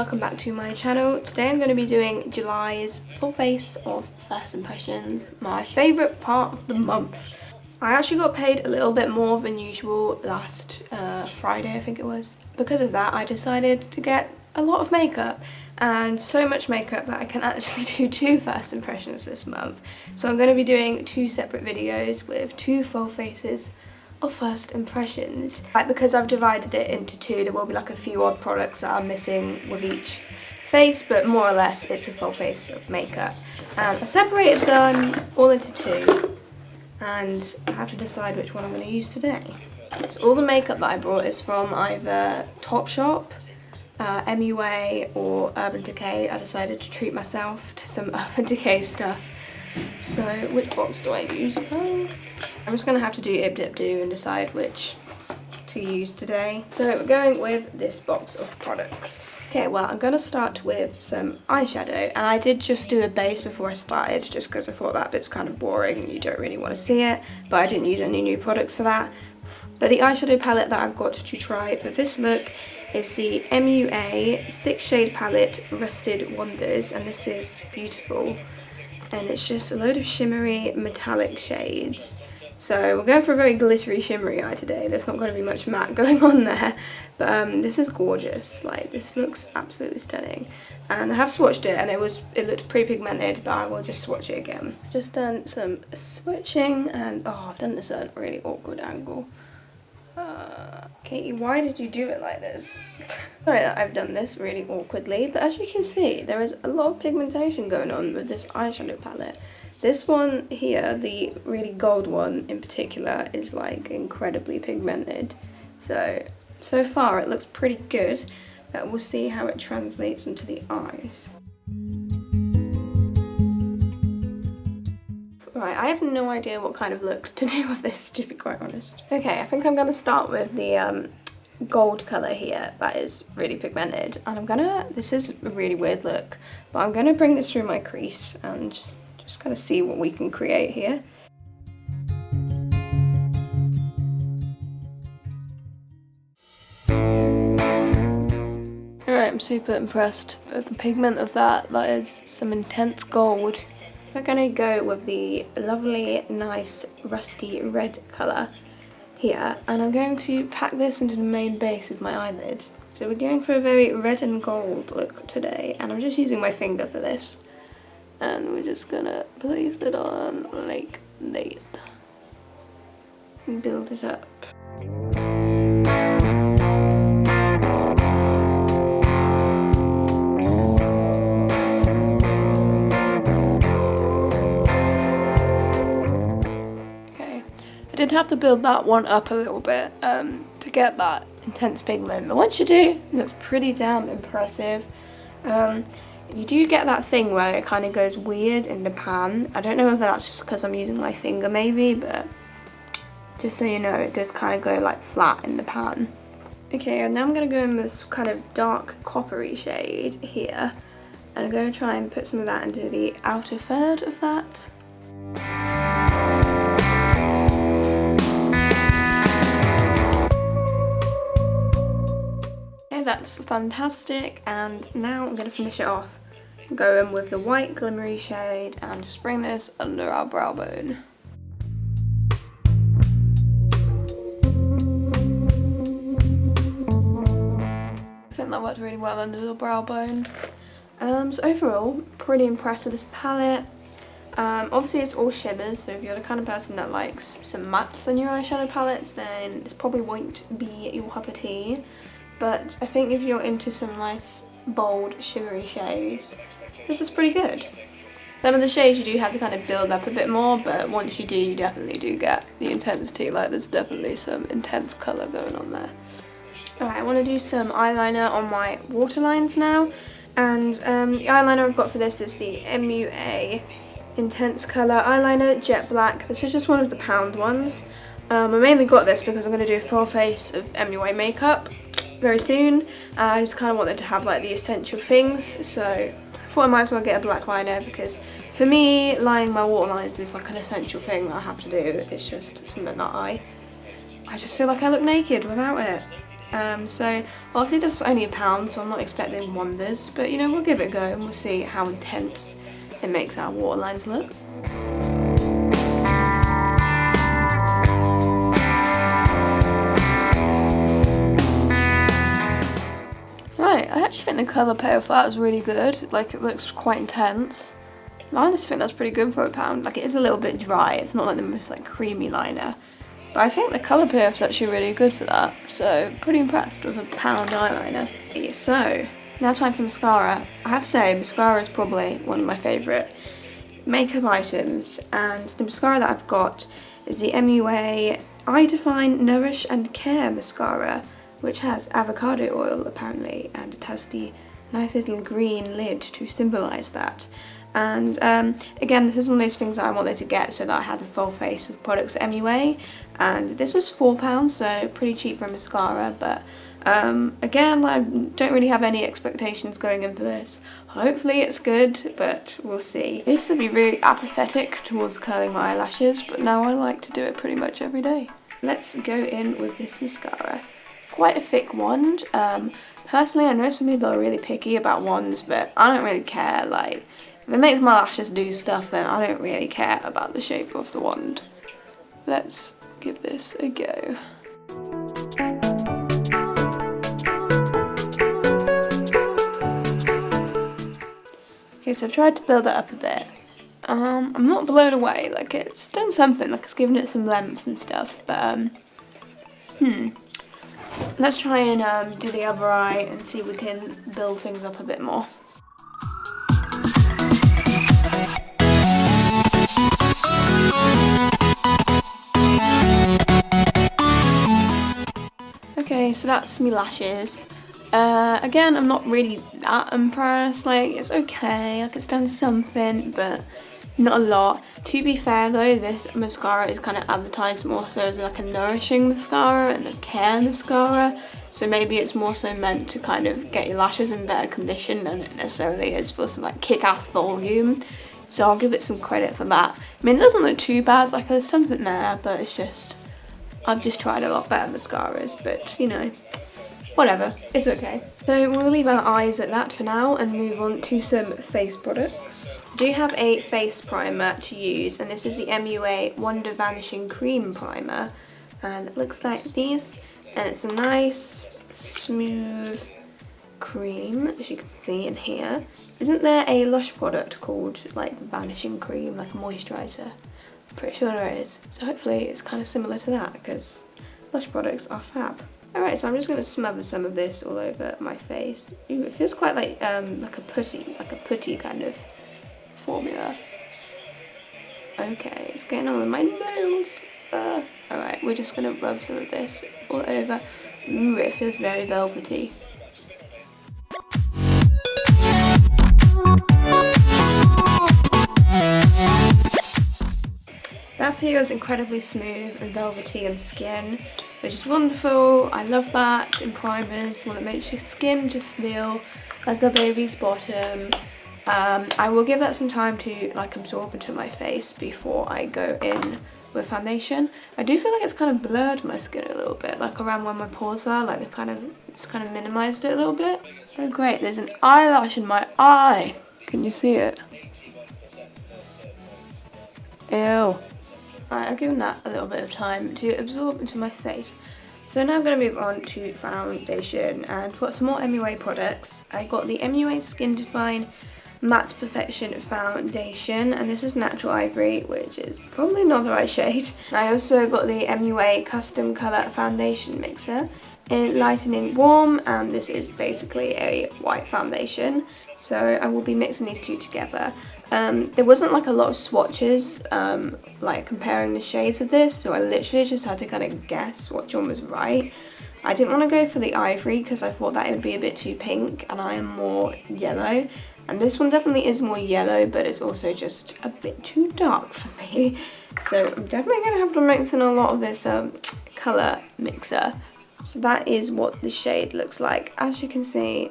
welcome back to my channel. Today I'm going to be doing July's full face of first impressions, my favourite part of the month. I actually got paid a little bit more than usual last Friday, I think it was. Because of that I decided to get a lot of makeup, and so much makeup that I can actually do 2 first impressions this month. So I'm going to be doing 2 separate videos with 2 full faces of first impressions. Because I've divided it into 2, there will be like a few odd products that are missing with each face, but more or less it's a full face of makeup. And I separated them all into 2, and I have to decide which one I'm going to use today. So all the makeup that I brought is from either Topshop, MUA or Urban Decay. I decided to treat myself to some Urban Decay stuff. So which box do I use? I'm just going to have to do Ib Dip Do and decide which to use today. So we're going with this box of products. Okay, well I'm going to start with some eyeshadow, and I did just do a base before I started just because I thought that bit's kind of boring and you don't really want to see it, but I didn't use any new products for that. But the eyeshadow palette that I've got to try for this look is the MUA 6 shade palette Rusted Wonders, and this is beautiful. And it's just a load of shimmery metallic shades. So we're going for a very glittery shimmery eye today. There's not going to be much matte going on there, but this is gorgeous. Like, this looks absolutely stunning. And I have swatched it and it looked pre-pigmented, but I will just swatch it again. Just done some swatching, and oh, I've done this at a really awkward angle. Katie, why did you do it like this? Sorry that I've done this really awkwardly, but as you can see, there is a lot of pigmentation going on with this eyeshadow palette. This one here, the really gold one in particular, is like incredibly pigmented. So far it looks pretty good, but we'll see how it translates into the eyes. Right, I have no idea what kind of look to do with this, to be quite honest. Okay, I think I'm going to start with the gold colour here that is really pigmented. And this is a really weird look, but I'm going to bring this through my crease and just kind of see what we can create here. Alright, I'm super impressed with the pigment of that. That is some intense gold. We're going to go with the lovely, nice, rusty red colour here, and I'm going to pack this into the main base of my eyelid. So we're going for a very red and gold look today, and I'm just using my finger for this. And we're just going to place it on like that and build it up. I did have to build that one up a little bit to get that intense pigment, but once you do, it looks pretty damn impressive. You do get that thing where it kind of goes weird in the pan. I don't know if that's just because I'm using my finger maybe, but just so you know, it does kind of go like flat in the pan. Okay, and now I'm going to go in with this kind of dark coppery shade here, and I'm going to try and put some of that into the outer third of that. That's fantastic, and now I'm going to finish it off. Go in with the white glimmery shade and just bring this under our brow bone. I think that worked really well under the brow bone. So overall, pretty impressed with this palette. Obviously it's all shimmers, so if you're the kind of person that likes some mattes on your eyeshadow palettes, then this probably won't be your cup of tea. But I think if you're into some nice, bold, shimmery shades, this is pretty good. Some of the shades you do have to kind of build up a bit more, but once you do, you definitely do get the intensity. Like, there's definitely some intense colour going on there. Alright, I want to do some eyeliner on my waterlines now. And the eyeliner I've got for this is the MUA Intense Colour Eyeliner Jet Black. This is just one of the pound ones. I mainly got this because I'm going to do a full face of MUA makeup very soon. I just kind of wanted to have like the essential things, so I thought I might as well get a black liner, because for me lining my waterlines is like an essential thing that I have to do. It's just something that I just feel like I look naked without it. So obviously this is only £1, so I'm not expecting wonders, but you know, we'll give it a go and we'll see how intense it makes our waterlines look. Right, I actually think the colour payoff for that was really good. Like, it looks quite intense. I just think that's pretty good for £1. Like, it is a little bit dry. It's not like the most like creamy liner. But I think the colour payoff's actually really good for that. So, pretty impressed with £1 eyeliner. So, now time for mascara. I have to say, mascara is probably one of my favourite makeup items. And the mascara that I've got is the MUA Eye Define Nourish and Care mascara, which has avocado oil apparently, and it has the nice little green lid to symbolise that. And again, this is one of those things that I wanted to get so that I had the full face of products at MUA, and this was £4, so pretty cheap for a mascara, but again, I don't really have any expectations going into this. Hopefully it's good, but we'll see. I used to be really apathetic towards curling my eyelashes, but now I like to do it pretty much every day. Let's go in with this mascara. Quite a thick wand. Personally, I know some people are really picky about wands, but I don't really care. Like, if it makes my lashes do stuff, then I don't really care about the shape of the wand. Let's give this a go. Okay, so I've tried to build it up a bit. I'm not blown away. Like, it's done something. Like, it's given it some length and stuff, but let's try and do the other eye and see if we can build things up a bit more. Okay, so that's me lashes. Again, I'm not really that impressed. Like, it's okay, like it's done something, but not a lot. To be fair though, this mascara is kind of advertised more so as like a nourishing mascara and a care mascara. So maybe it's more so meant to kind of get your lashes in better condition than it necessarily is for some like kick-ass volume. So I'll give it some credit for that. I mean, it doesn't look too bad, like there's something there, but it's just, I've just tried a lot better mascaras, but you know, whatever, it's okay. So we'll leave our eyes at that for now and move on to some face products. I do have a face primer to use, and this is the MUA Wonder Vanishing Cream Primer, and it looks like this, and it's a nice smooth cream, as you can see in here. Isn't there a Lush product called like Vanishing Cream, like a moisturiser? I'm pretty sure there is, so hopefully it's kind of similar to that because Lush products are fab. Alright, so I'm just going to smother some of this all over my face. Ooh, it feels quite like a putty kind of formula. Okay, it's getting all in my nose. Alright, we're just going to rub some of this all over. Ooh, it feels very velvety. That feels incredibly smooth and velvety on skin, which is wonderful. I love that in primers, when it makes your skin just feel like a baby's bottom. I will give that some time to like absorb into my face before I go in with foundation. I do feel like it's kind of blurred my skin a little bit, like around where my pores are, like it's kind of minimized it a little bit. Oh great, there's an eyelash in my eye. Can you see it? Ew. Right, I've given that a little bit of time to absorb into my face. So now I'm going to move on to foundation, and I've got some more MUA products. I got the MUA Skin Define Matte Perfection Foundation, and this is Natural Ivory, which is probably not the right shade. I also got the MUA Custom Colour Foundation Mixer in Lightening Warm, and this is basically a white foundation. So I will be mixing these two together. There wasn't like a lot of swatches like comparing the shades of this, so I literally just had to kind of guess which one was right. I didn't want to go for the ivory because I thought that it would be a bit too pink, and I am more yellow, and this one definitely is more yellow, but it's also just a bit too dark for me. So I'm definitely going to have to mix in a lot of this colour mixer. So that is what the shade looks like. As you can see,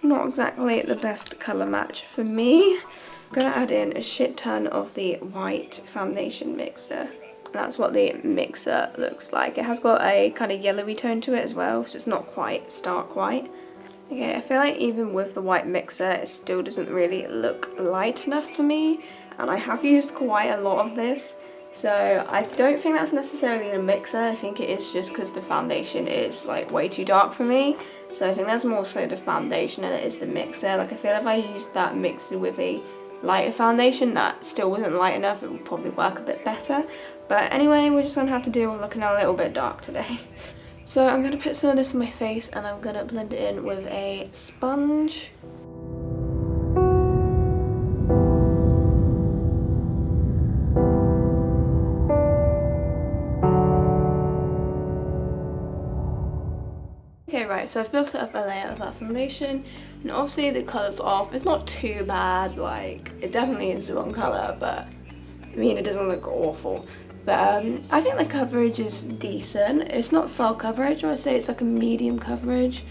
not exactly the best colour match for me. I'm going to add in a shit ton of the white foundation mixer. That's what the mixer looks like. It has got a kind of yellowy tone to it as well, so it's not quite stark white. Okay, I feel like even with the white mixer, it still doesn't really look light enough for me, and I have used quite a lot of this, so I don't think that's necessarily a mixer. I think it is just because the foundation is like way too dark for me, so I think that's more so the foundation than it is the mixer. Like, I feel if I used that mixed with a lighter foundation that still wasn't light enough, it would probably work a bit better. But anyway, we're just gonna have to deal with looking a little bit dark today. So I'm gonna put some of this on my face and I'm gonna blend it in with a sponge. Okay, right, so I've built up a layer of that foundation, and obviously the colour's off. It's not too bad, like, it definitely is the wrong colour, but I mean, it doesn't look awful. But I think the coverage is decent. It's not full coverage, I would say it's like a medium coverage.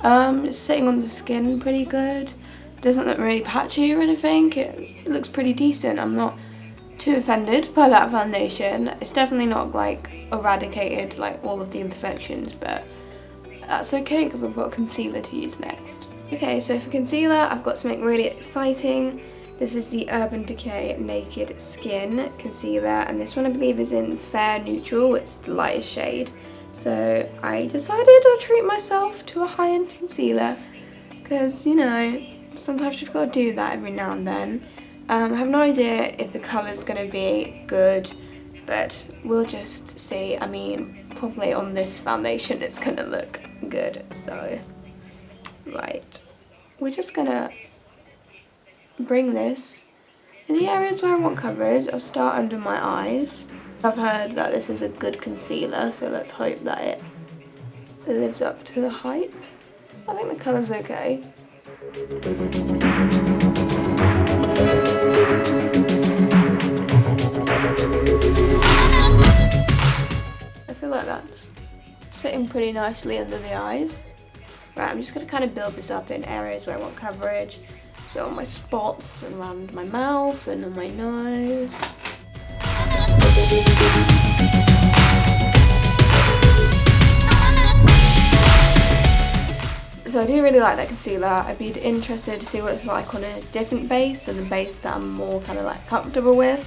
It's sitting on the skin pretty good. It doesn't look really patchy or anything. It looks pretty decent. I'm not too offended by that foundation. It's definitely not like eradicated like all of the imperfections, but that's okay because I've got concealer to use next. Okay, so for concealer, I've got something really exciting. This is the Urban Decay Naked Skin Concealer, and this one I believe is in Fair Neutral. It's the lightest shade. So I decided to treat myself to a high-end concealer because, you know, sometimes you've got to do that every now and then. I have no idea if the colour's going to be good, but we'll just see. I mean, probably on this foundation it's going to look good. So, right, we're just going to bring this in the areas where I want coverage. I'll start under my eyes. I've heard that this is a good concealer, so let's hope that it lives up to the hype. I think the colour's okay. I feel like that's sitting pretty nicely under the eyes. Right, I'm just going to kind of build this up in areas where I want coverage. So on my spots around my mouth and on my nose. So I do really like that concealer. I'd be interested to see what it's like on a different base and a base that I'm more kind of like comfortable with.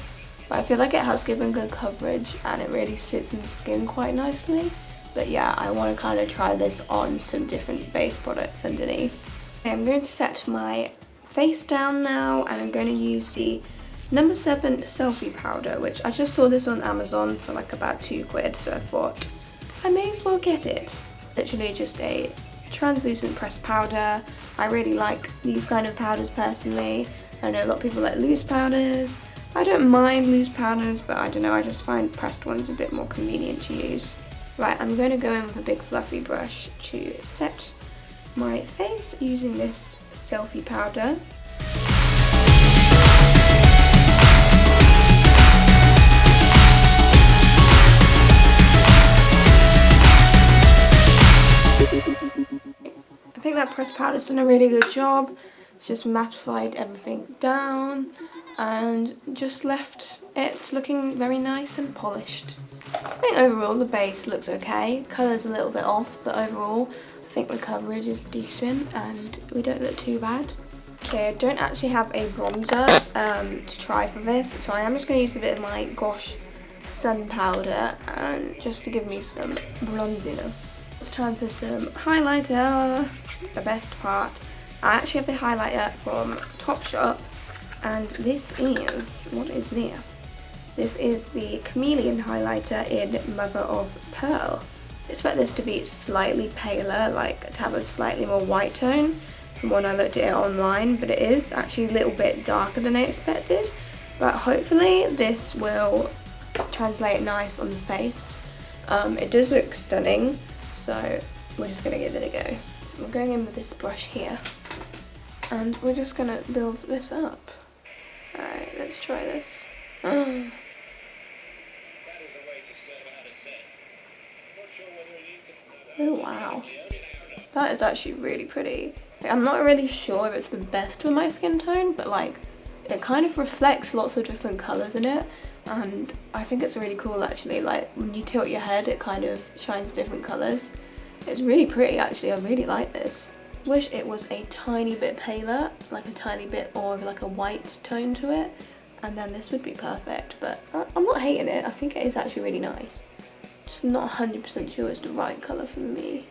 But I feel like it has given good coverage and it really sits in the skin quite nicely. But yeah, I want to kind of try this on some different base products underneath. Okay, I'm going to set my face down now, and I'm going to use the No. 7 Selfie Powder, which I just saw this on Amazon for like about £2, so I thought I may as well get it. Literally just a translucent pressed powder. I really like these kind of powders personally. I know a lot of people like loose powders. I don't mind loose powders, but I don't know, I just find pressed ones a bit more convenient to use. Right, I'm going to go in with a big fluffy brush to set my face using this Selfie Powder. I think that pressed powder's done a really good job. It's just mattified everything down and just left it looking very nice and polished. I think overall the base looks okay. Colour's a little bit off, but overall I think the coverage is decent and we don't look too bad. Okay, I don't actually have a bronzer to try for this, so I am just going to use a bit of my Gosh Sun Powder and just to give me some bronziness. It's time for some highlighter, the best part. I actually have a highlighter from Topshop, and this is, what is this? This is the Chameleon highlighter in Mother of Pearl. I expect this to be slightly paler, like to have a slightly more white tone from when I looked at it online, but it is actually a little bit darker than I expected. But hopefully this will translate nice on the face. It does look stunning, so we're just going to give it a go. So I'm going in with this brush here, and we're just going to build this up. Alright, let's try this. Oh wow, that is actually really pretty. I'm not really sure if it's the best for my skin tone, but like it kind of reflects lots of different colours in it. and I think it's really cool actually. Like when you tilt your head, it kind of shines different colours. It's really pretty actually. I really like this. Wish it was a tiny bit paler, like a tiny bit more of like a white tone to it, and then this would be perfect. But I'm not hating it. I think it is actually really nice. Just not 100% sure it's the right colour for me.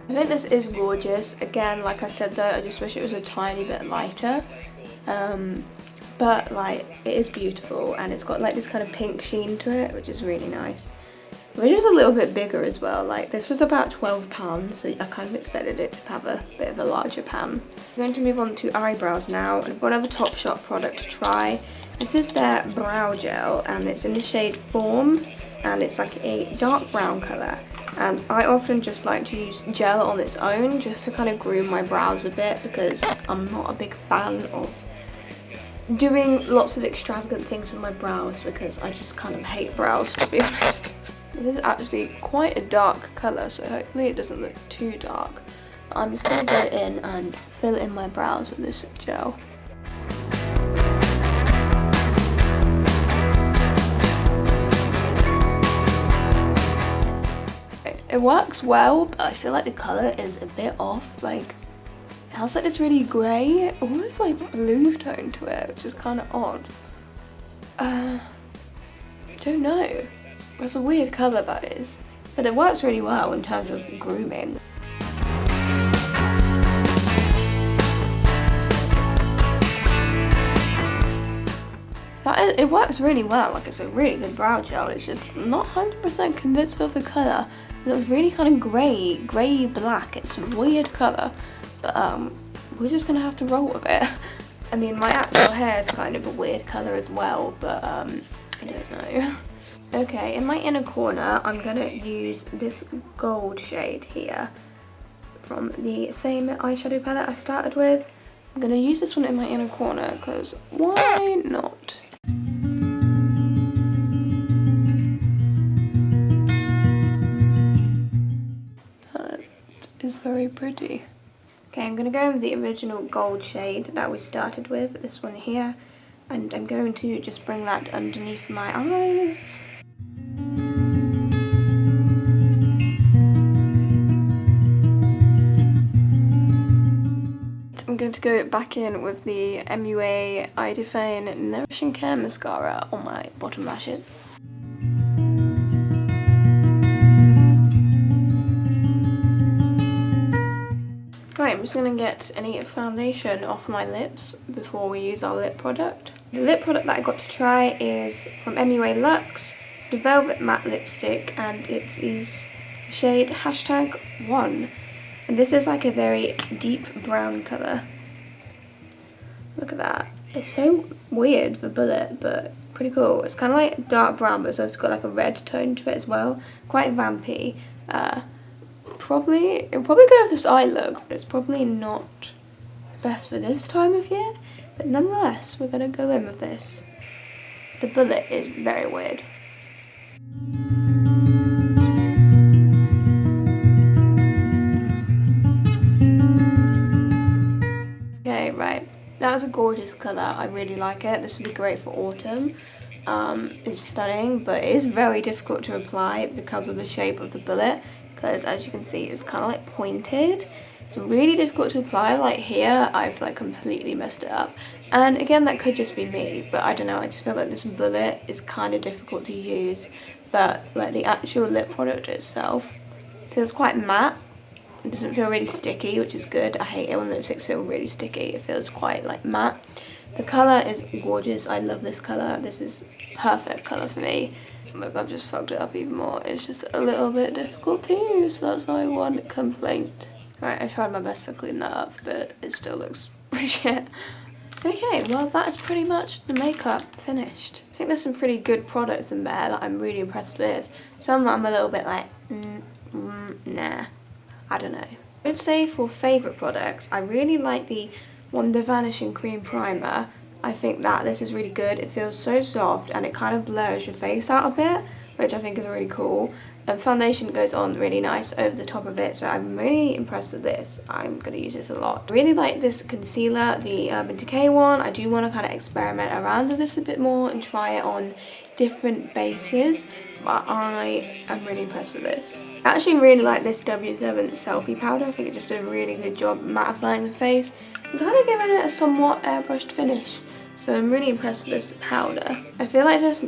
I think this is gorgeous. Again, like I said though, I just wish it was a tiny bit lighter. But like it is beautiful, and it's got like this kind of pink sheen to it, which is really nice. Which is a little bit bigger as well. Like this was about £12, so I kind of expected it to have a bit of a larger pan. I'm going to move on to eyebrows now, and I've got another Topshop product to try. This is their brow gel, and it's in the shade Form, and it's like a dark brown colour. And I often just like to use gel on its own just to kind of groom my brows a bit, because I'm not a big fan of doing lots of extravagant things with my brows, because I just kind of hate brows, to be honest. This is actually quite a dark colour, so hopefully it doesn't look too dark. But I'm just going to go in and fill in my brows with this gel. It works well, but I feel like the colour is a bit off. Like, it has like this really grey, almost like blue tone to it, which is kind of odd. I don't know. It's a weird colour that is, but it works really well in terms of grooming. It works really well. Like, it's a really good brow gel. It's just not 100% convinced of the colour. It was really kind of grey black. It's a weird colour, but we're just gonna have to roll with it. I mean, my actual hair is kind of a weird colour as well, but I don't know. Okay, in my inner corner, I'm gonna use this gold shade here from the same eyeshadow palette I started with. I'm gonna use this one in my inner corner because why not? That is very pretty. Okay, I'm gonna go with the original gold shade that we started with, this one here, and I'm going to just bring that underneath my eyes. I'm going to go back in with the MUA Eye Define Nourishing Care Mascara on my bottom lashes. Right, I'm just going to get any foundation off my lips before we use our lip product. The lip product that I got to try is from MUA Luxe. It's the Velvet Matte Lipstick, and it is shade #1. And this is like a very deep brown colour. Look at that. It's so weird for Bullet, but pretty cool. It's kind of like dark brown, but it's got like a red tone to it as well. Quite vampy. It'll probably go with this eye look, but it's probably not best for this time of year. But nonetheless, we're going to go in with this. The Bullet is very weird. Okay, right. That was a gorgeous colour. I really like it. This would be great for autumn. It's stunning, but it is very difficult to apply because of the shape of the bullet, because as you can see, it's kind of like pointed. It's really difficult to apply. Like here, I've like completely messed it up. And again, that could just be me, but I don't know. I just feel like this bullet is kind of difficult to use, but like the actual lip product itself feels quite matte. It doesn't feel really sticky, which is good. I hate it when lipsticks feel really sticky. It feels quite like matte. The colour is gorgeous. I love this colour. This is perfect colour for me. Look, I've just fucked it up even more. It's just a little bit difficult to use. That's my one complaint. Right, I tried my best to clean that up, but it still looks pretty shit. Okay, well that is pretty much the makeup finished. I think there's some pretty good products in there that I'm really impressed with. Some that I'm a little bit like, nah, I don't know. I would say for favourite products, I really like the Wonder Vanishing Cream Primer. I think that this is really good. It feels so soft and it kind of blurs your face out a bit, which I think is really cool. foundation goes on really nice over the top of it, so I'm really impressed with this. I'm going to use this a lot. I really like this concealer, the Urban Decay one. I do want to kind of experiment around with this a bit more and try it on different bases, but I am really impressed with this. I actually really like this W7 Selfie Powder. I think it just did a really good job mattifying the face and kind of giving it a somewhat airbrushed finish. So I'm really impressed with this powder. I feel like this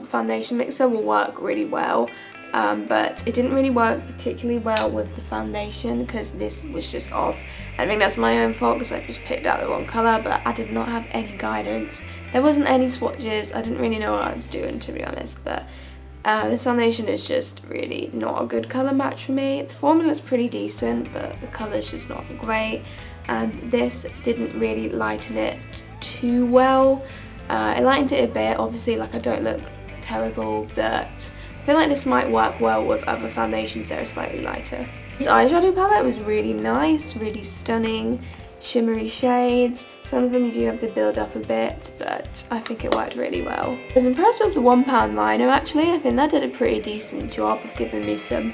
foundation mixer will work really well, but it didn't really work particularly well with the foundation because this was just off. I think that's my own fault because I just picked out the wrong colour, but I did not have any guidance. There wasn't any swatches. I didn't really know what I was doing, to be honest, but this foundation is just really not a good colour match for me. The formula's pretty decent, but the colour's just not great, and this didn't really lighten it too well. I lightened it a bit, obviously, like, I don't look terrible, but I feel like this might work well with other foundations that are slightly lighter. This eyeshadow palette was really nice, really stunning, shimmery shades. Some of them you do have to build up a bit, but I think it worked really well. I was impressed with the £1 liner actually. I think that did a pretty decent job of giving me some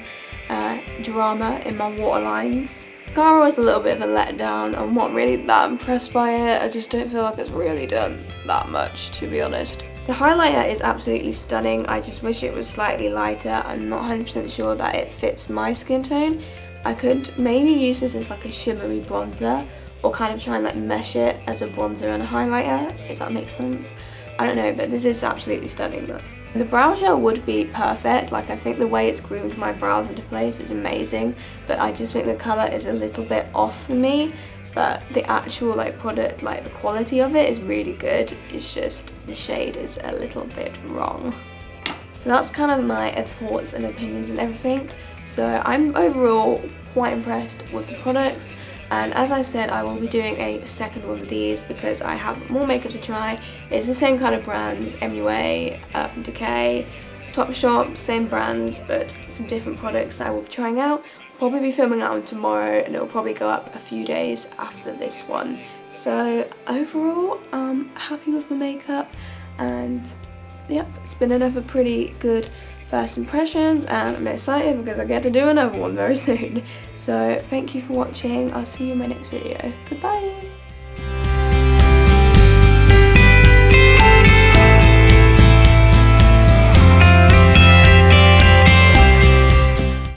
drama in my waterlines. Mascara was a little bit of a letdown. I'm not really that impressed by it. I just don't feel like it's really done that much, to be honest. The highlighter is absolutely stunning. I just wish it was slightly lighter. I'm not 100% sure that it fits my skin tone. I could maybe use this as like a shimmery bronzer, or kind of try and like mesh it as a bronzer and a highlighter, if that makes sense. I don't know, but this is absolutely stunning though. The brow gel would be perfect. Like, I think the way it's groomed my brows into place is amazing, but I just think the colour is a little bit off for me. But the actual like product, like the quality of it is really good. It's just the shade is a little bit wrong. So that's kind of my thoughts and opinions and everything. So I'm overall quite impressed with the products. And as I said, I will be doing a second one of these because I have more makeup to try. It's the same kind of brands, MUA, Urban Decay, Topshop, same brands, but some different products that I will be trying out. Probably be filming that one tomorrow, and it will probably go up a few days after this one. So overall, I'm happy with my makeup, and yep, it's been another pretty good first impressions, and I'm excited because I get to do another one very soon. So thank you for watching. I'll see you in my next video. Goodbye.